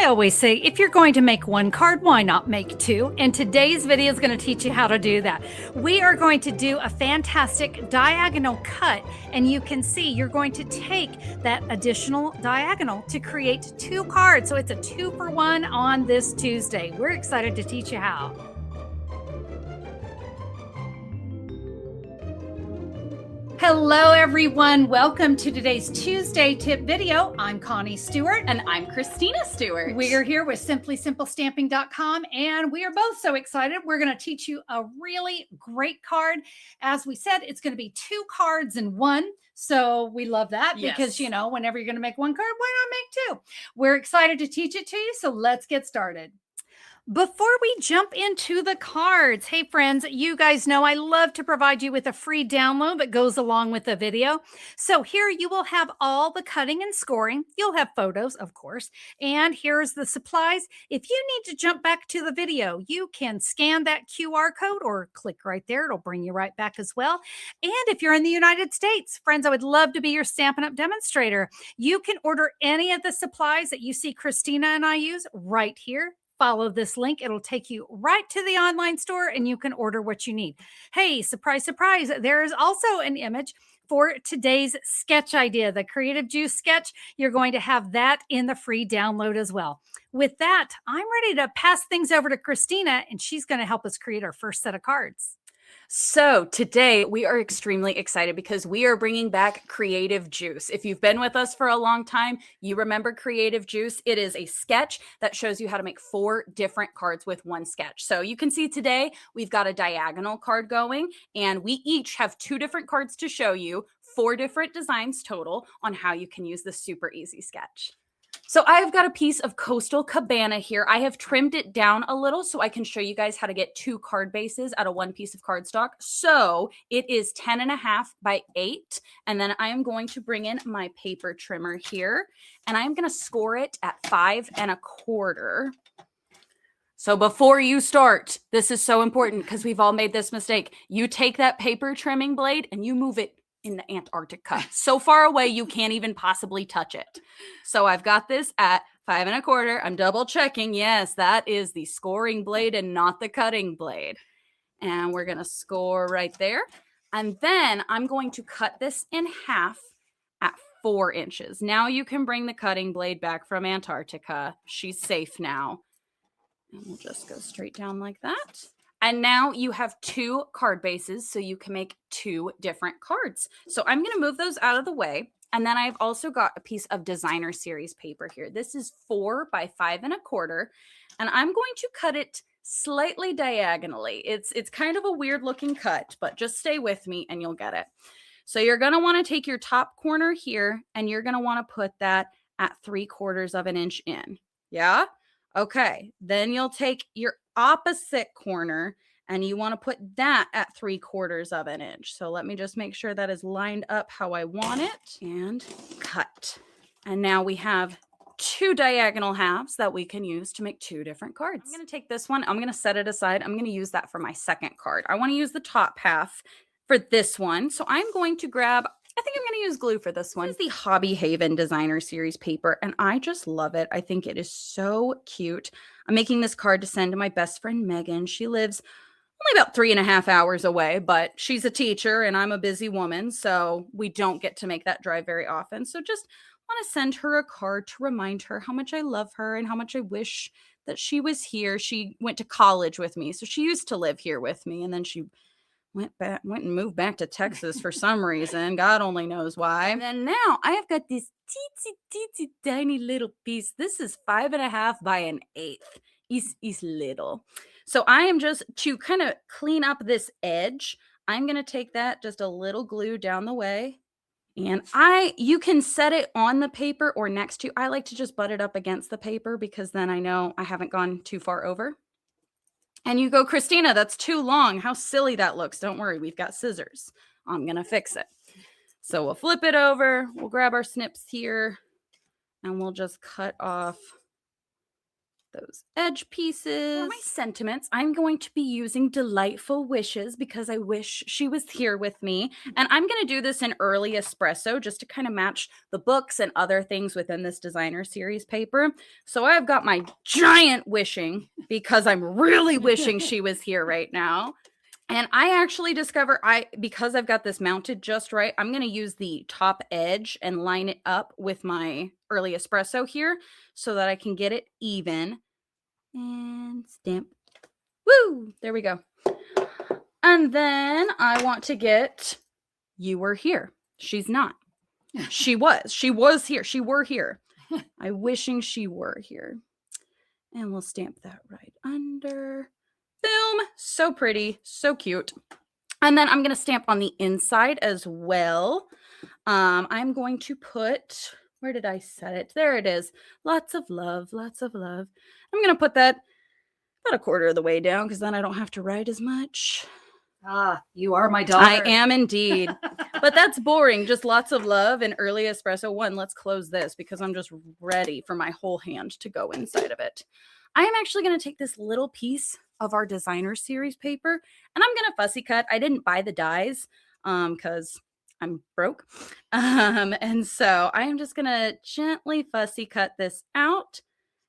I always say, if you're going to make one card, why not make two? And today's video is going to teach you how to do that. We are going to do a fantastic diagonal cut, and you can see you're going to take that additional diagonal to create two cards. So it's a 2-for-1 on this Tuesday. We're excited to teach you how. Hello everyone, welcome to today's Tuesday tip video. I'm Connie Stewart. And I'm Christina Stewart. We are here with simplysimplestamping.com, and we are both so excited. We're going to teach you a really great card. As we said, it's going to be two cards in one. So we love that because, you know, whenever you're going to make one card, why not make two? We're excited to teach it to you. So let's get started. Before we jump into the cards, hey friends, you guys know I love to provide you with a free download that goes along with the video. So here you will have all the cutting and scoring. You'll have photos, of course, and here's the supplies. If you need to jump back to the video, you can scan that QR code or click right there. It'll bring you right back as well. And if you're in the United States, friends, I would love to be your Stampin' Up! Demonstrator. You can order any of the supplies that you see Christina and I use right here. Follow this link. It'll take you right to the online store and you can order what you need. Hey, surprise, surprise. There is also an image for today's sketch idea, the Creative Juice sketch. You're going to have that in the free download as well. With that, I'm ready to pass things over to Christina, and she's going to help us create our first set of cards. So today we are extremely excited because we are bringing back Creative Juice. If you've been with us for a long time, you remember Creative Juice. It is a sketch that shows you how to make 4 different cards with one sketch. So you can see today we've got a diagonal card going, and we each have 2 different cards to show you, 4 different designs total on how you can use this super easy sketch. So I've got a piece of Coastal Cabana here. I have trimmed it down a little so I can show you guys how to get 2 card bases out of 1 piece of cardstock. So it is 10.5 by 8. And then I am going to bring in my paper trimmer here, and I'm going to score it at 5.25. So before you start, this is so important because we've all made this mistake. You take that paper trimming blade and you move it in the Antarctica, so far away you can't even possibly touch it. So I've got this at 5.25. I'm double checking. Yes, that is the scoring blade and not the cutting blade. And we're going to score right there. And then I'm going to cut this in half at 4 inches. Now you can bring the cutting blade back from Antarctica. She's safe now. And we'll just go straight down like that. And now you have 2 card bases, so you can make 2 different cards. So I'm going to move those out of the way. And then I've also got a piece of designer series paper here. This is 4 by 5.25. And I'm going to cut it slightly diagonally. It's kind of a weird looking cut, but just stay with me and you'll get it. So you're going to want to take your top corner here, and you're going to want to put that at 3/4 of an inch in. Yeah? Okay. Then you'll take your opposite corner and you want to put that at 3/4 of an inch. So let me just make sure that is lined up how I want it, and cut. And now we have 2 diagonal halves that we can use to make 2 different cards. I'm going to take this one. I'm going to set it aside. I'm going to use that for my second card. I want to use the top half for this one. So I'm going to grab, I think I'm going to use glue for this one. This is the Hobby Haven Designer Series paper, and I just love it. I think it is so cute. I'm making this card to send to my best friend, Megan. She lives only about 3.5 hours away, but she's a teacher and I'm a busy woman, so we don't get to make that drive very often. So just want to send her a card to remind her how much I love her and how much I wish that she was here. She went to college with me, so she used to live here with me, and then she went and moved back to Texas for some reason. God only knows why. And then now I have got this teensy tiny little piece. This is 5.5 by 1/8. Is little. So I am just, to kind of clean up this edge, I'm going to take that, just a little glue down the way. And you can set it on the paper or next to. I like to just butt it up against the paper because then I know I haven't gone too far over. And you go, Christina, that's too long. How silly that looks. Don't worry, we've got scissors. I'm going to fix it. So we'll flip it over. We'll grab our snips here, and we'll just cut off those edge pieces. For my sentiments, I'm going to be using Delightful Wishes because I wish she was here with me. And I'm going to do this in early espresso just to kind of match the books and other things within this designer series paper. So I've got my giant wishing because I'm really wishing she was here right now. And I actually discover because I've got this mounted just right, I'm going to use the top edge and line it up with my early espresso here so that I can get it even. And stamp. Woo! There we go. And then I want to get You Were Here. She's not. She was. She was here. She were here. I wishing she were here. And we'll stamp that right under. Boom. So pretty. So cute. And then I'm going to stamp on the inside as well. I'm going to put, where did I set it? There it is. Lots of love. Lots of love. I'm going to put that about a quarter of the way down because then I don't have to write as much. Ah, you are my daughter. I am indeed. But that's boring. Just lots of love and early espresso. Let's close this because I'm just ready for my whole hand to go inside of it. I am actually going to take this little piece of our designer series paper and I'm going to fussy cut. I didn't buy the dies because I'm broke. And so I am just going to gently fussy cut this out.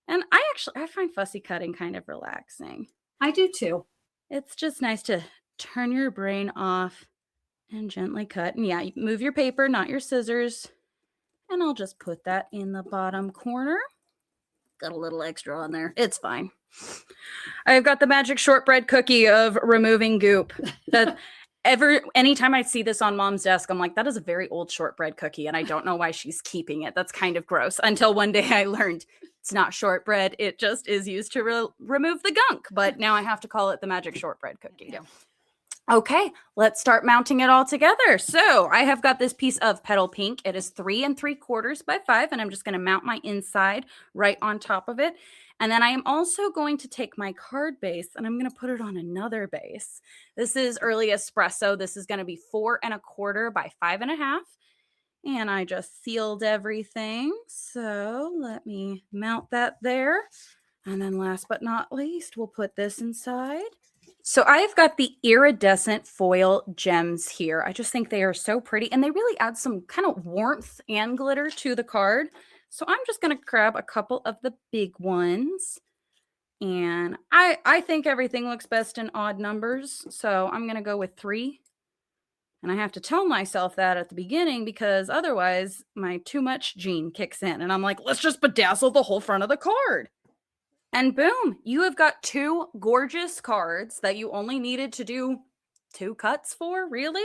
And I find fussy cutting kind of relaxing. I do too. It's just nice to turn your brain off and gently cut. And yeah, you move your paper, not your scissors. And I'll just put that in the bottom corner. Got a little extra on there. It's fine. I've got the magic shortbread cookie of removing goop. Anytime I see this on Mom's desk, I'm like, that is a very old shortbread cookie. And I don't know why she's keeping it. That's kind of gross. Until one day I learned it's not shortbread. It just is used to remove the gunk. But now I have to call it the magic shortbread cookie. Yeah. Okay, let's start mounting it all together. So I have got this piece of petal pink. It is 3 3/4 by 5, and I'm just going to mount my inside right on top of it. And then I am also going to take my card base and I'm going to put it on another base. This is early espresso. This is going to be 4 1/4 by 5 1/2. And I just sealed everything. So let me mount that there. And then last but not least, we'll put this inside. So I've got the iridescent foil gems here. I just think they are so pretty and they really add some kind of warmth and glitter to the card. So I'm just going to grab a couple of the big ones. And I think everything looks best in odd numbers. So I'm going to go with 3. And I have to tell myself that at the beginning because otherwise my too much gene kicks in. And I'm like, let's just bedazzle the whole front of the card. And boom, you have got 2 gorgeous cards that you only needed to do 2 cuts for, really.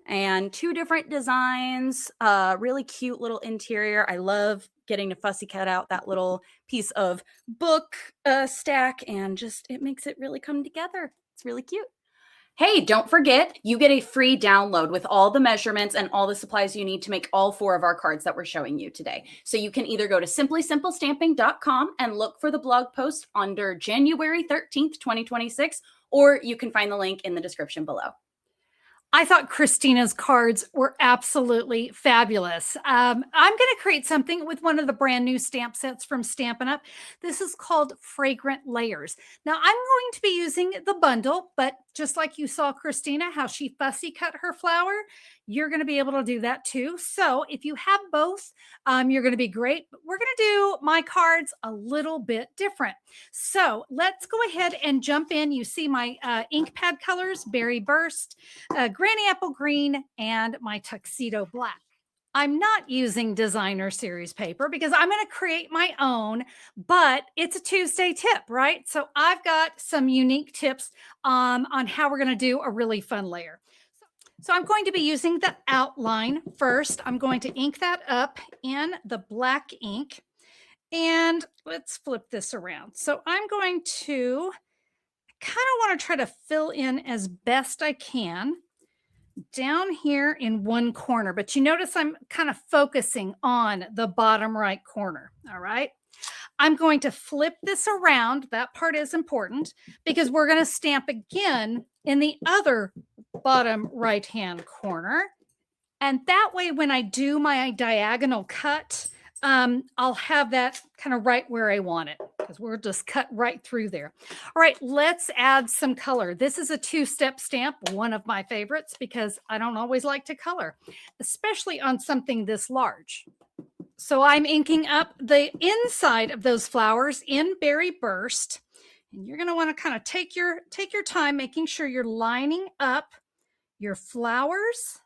And 2 different designs, really cute little interior. I love getting to fussy cut out that little piece of book stack and just it makes it really come together. It's really cute. Hey, don't forget, you get a free download with all the measurements and all the supplies you need to make all 4 of our cards that we're showing you today. So you can either go to simplysimplestamping.com and look for the blog post under January 13th, 2026, or you can find the link in the description below. I thought Christina's cards were absolutely fabulous. I'm going to create something with one of the brand new stamp sets from Stampin' Up. This is called Fragrant Layers. Now, I'm going to be using the bundle, but just like you saw Christina, how she fussy cut her flower, you're going to be able to do that too. So if you have both, you're going to be great. But we're going to do my cards a little bit different. So let's go ahead and jump in. You see my ink pad colors, Berry Burst, Granny Apple Green, and my Tuxedo Black. I'm not using designer series paper because I'm going to create my own, but it's a Tuesday tip, right? So I've got some unique tips on how we're going to do a really fun layer. So I'm going to be using the outline first. I'm going to ink that up in the black ink. And let's flip this around. So I'm going to kind of want to try to fill in as best I can down here in one corner, but you notice I'm kind of focusing on the bottom right corner. All right. I'm going to flip this around. That part is important because we're going to stamp again in the other bottom right-hand corner. And that way, when I do my diagonal cut, I'll have that kind of right where I want it. because we'll just cut right through there. All right, let's add some color. This is a two-step stamp, one of my favorites, because I don't always like to color, especially on something this large. So I'm inking up the inside of those flowers in Berry Burst. And you're going to want to kind of take your time, making sure you're lining up your flowers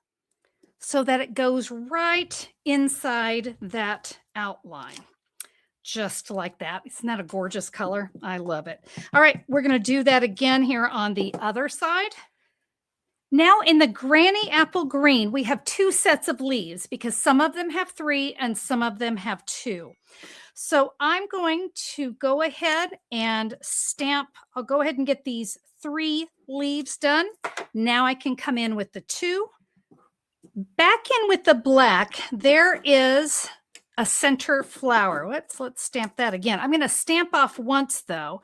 so that it goes right inside that outline. Just like that. Isn't that a gorgeous color? I love it. All right, we're going to do that again here on the other side. Now in the Granny Apple Green, we have two sets of leaves because some of them have 3 and some of them have 2. So I'm going to go ahead and stamp. I'll go ahead and get these 3 leaves done. Now I can come in with the 2. Back in with the black, there is a center flower. Let's stamp that again. I'm going to stamp off once though,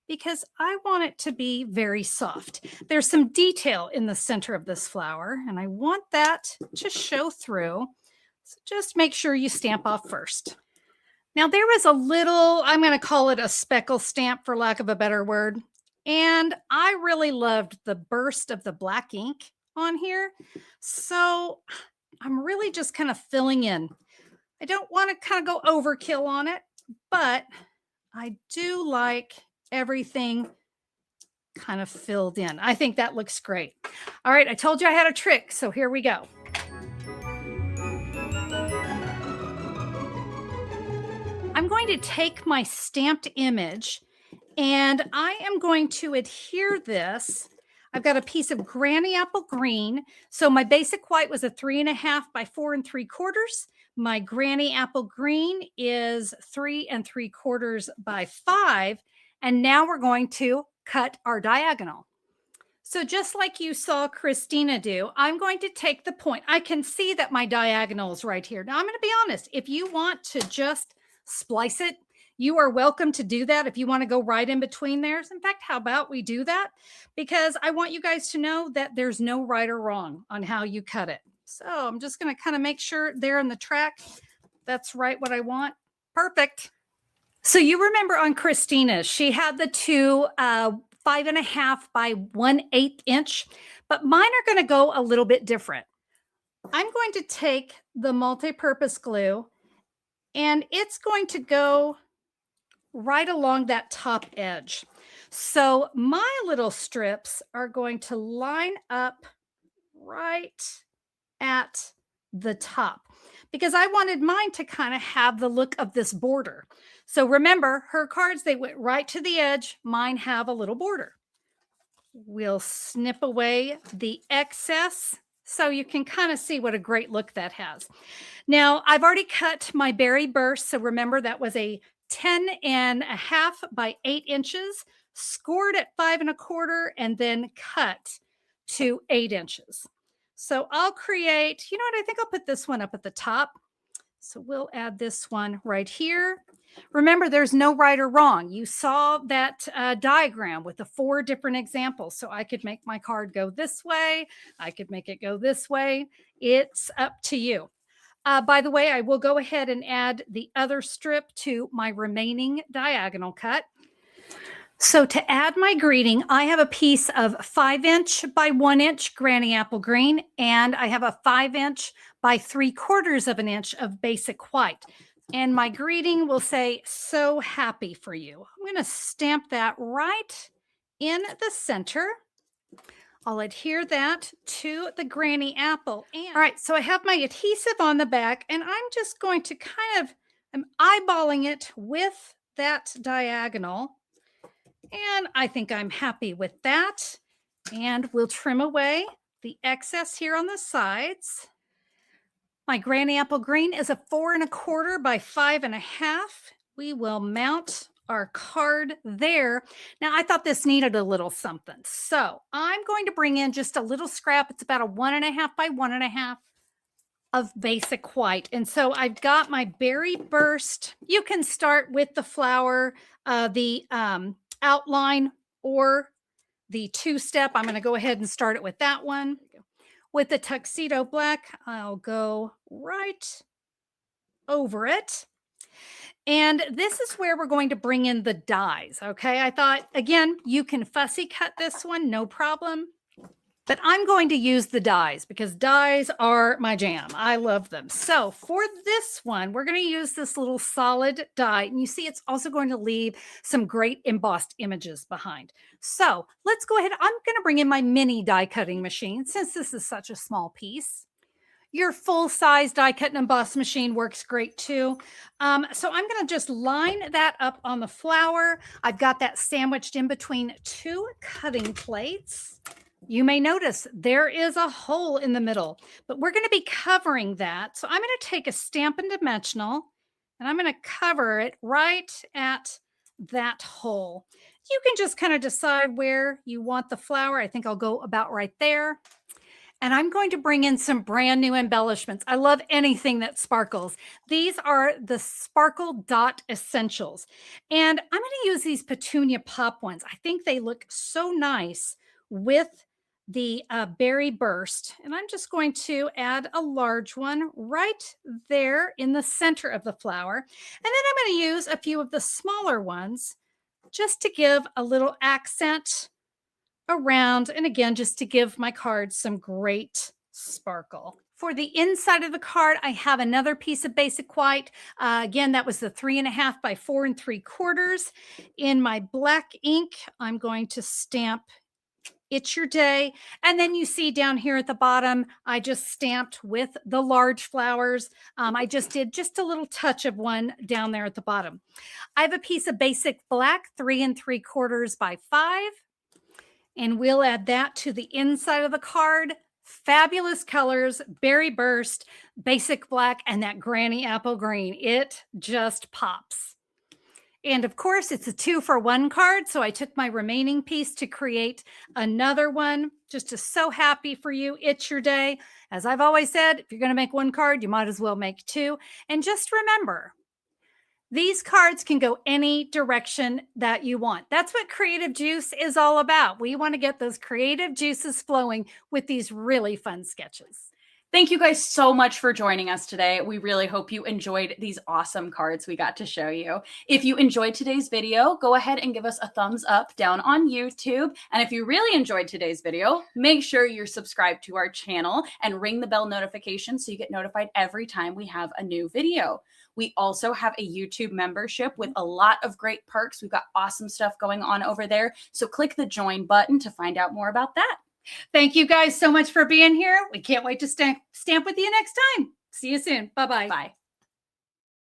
because I want it to be very soft. There's some detail in the center of this flower, and I want that to show through. So just make sure you stamp off first. Now there was a little, I'm going to call it a speckle stamp for lack of a better word. And I really loved the burst of the black ink on here. So I'm really just kind of filling in. I don't want to kind of go overkill on it, but I do like everything kind of filled in. I think that looks great. All right, I told you I had a trick, so here we go. I'm going to take my stamped image and I am going to adhere this. I've got a piece of Granny Apple Green. So my basic white was a 3.5 by 4 3/4. My Granny Apple Green is 3 3/4 by 5. And now we're going to cut our diagonal. So just like you saw Christina do, I'm going to take the point. I can see that my diagonal is right here. Now I'm going to be honest. If you want to just splice it, you are welcome to do that if you want to go right in between theirs. In fact, how about we do that? Because I want you guys to know that there's no right or wrong on how you cut it. So I'm just going to kind of make sure there in the track, that's right what I want. Perfect. So you remember on Christina, she had the 2 5.5 by 1/8 inch, but mine are going to go a little bit different. I'm going to take the multi-purpose glue and it's going to go right along that top edge. So my little strips are going to line up right at the top because I wanted mine to kind of have the look of this border. So remember, her cards, they went right to the edge. Mine have a little border. We'll snip away the excess so you can kind of see what a great look that has. Now, I've already cut my Berry Burst. So remember, that was a 10.5 by 8 inches, scored at 5 1/4, and then cut to 8 inches. So I'll create, you know what, I think I'll put this one up at the top. So we'll add this one right here. Remember, there's no right or wrong. You saw that diagram with the 4 different examples. So I could make my card go this way. I could make it go this way. It's up to you. By the way, I will go ahead and add the other strip to my remaining diagonal cut. So to add my greeting, I have a piece of 5 inch by 1 inch Granny Apple Green, and I have a 5 inch by 3/4 inch of basic white. And my greeting will say, "So happy for you." I'm going to stamp that right in the center. I'll adhere that to the Granny Apple. And all right, so I have my adhesive on the back, and I'm just going to I'm eyeballing it with that diagonal. And I think I'm happy with that. And we'll trim away the excess here on the sides. My Granny Apple Green is a 4 1/4 by 5.5. We will mount our card there. Now, I thought this needed a little something. So I'm going to bring in just a little scrap. It's about a 1.5 by 1.5 of basic white. And so I've got my Berry Burst. You can start with the flower, the outline, or the 2-step. I'm going to go ahead and start it with that one. With the Tuxedo Black, I'll go right over it. And this is where we're going to bring in the dies. Okay. I thought, again, you can fussy cut this one, no problem. But I'm going to use the dies because dies are my jam. I love them. So for this one, we're going to use this little solid die. And you see, it's also going to leave some great embossed images behind. So let's go ahead. I'm going to bring in my mini die cutting machine since this is such a small piece. Your full-size die cut and emboss machine works great too. So I'm going to just line that up on the flower. I've got that sandwiched in between two cutting plates. You may notice there is a hole in the middle, but we're going to be covering that. So I'm going to take a Stampin' Dimensional and I'm going to cover it right at that hole. You can just kind of decide where you want the flower. I think I'll go about right there. And I'm going to bring in some brand new embellishments. I love anything that sparkles. These are the Sparkle Dot Essentials. And I'm going to use these Petunia Pop ones. I think they look so nice with the Berry Burst. And I'm just going to add a large one right there in the center of the flower. And then I'm going to use a few of the smaller ones just to give a little accent around. And again, just to give my card some great sparkle. For the inside of the card, I have another piece of basic white. Again, that was the 3.5 by 4 3/4. In my black ink, I'm going to stamp It's Your Day. And then you see down here at the bottom, I just stamped with the large flowers. I just did just a little touch of one down there at the bottom. I have a piece of basic black 3 3/4 by 5. And we'll add that to the inside of the card. Fabulous colors, Berry Burst, basic black, and that granny apple green. It just pops. And of course, it's a 2-for-1 card. So I took my remaining piece to create another one. Just so happy for you. It's your day. As I've always said, if you're going to make one card, you might as well make 2. And just remember, these cards can go any direction that you want. That's what Creative Juice is all about. We want to get those creative juices flowing with these really fun sketches. Thank you guys so much for joining us today. We really hope you enjoyed these awesome cards we got to show you. If you enjoyed today's video, go ahead and give us a thumbs up down on YouTube. And if you really enjoyed today's video, make sure you're subscribed to our channel and ring the bell notification so you get notified every time we have a new video. We also have a YouTube membership with a lot of great perks. We've got awesome stuff going on over there. So click the join button to find out more about that. Thank you guys so much for being here. We can't wait to stamp with you next time. See you soon. Bye-bye. Bye.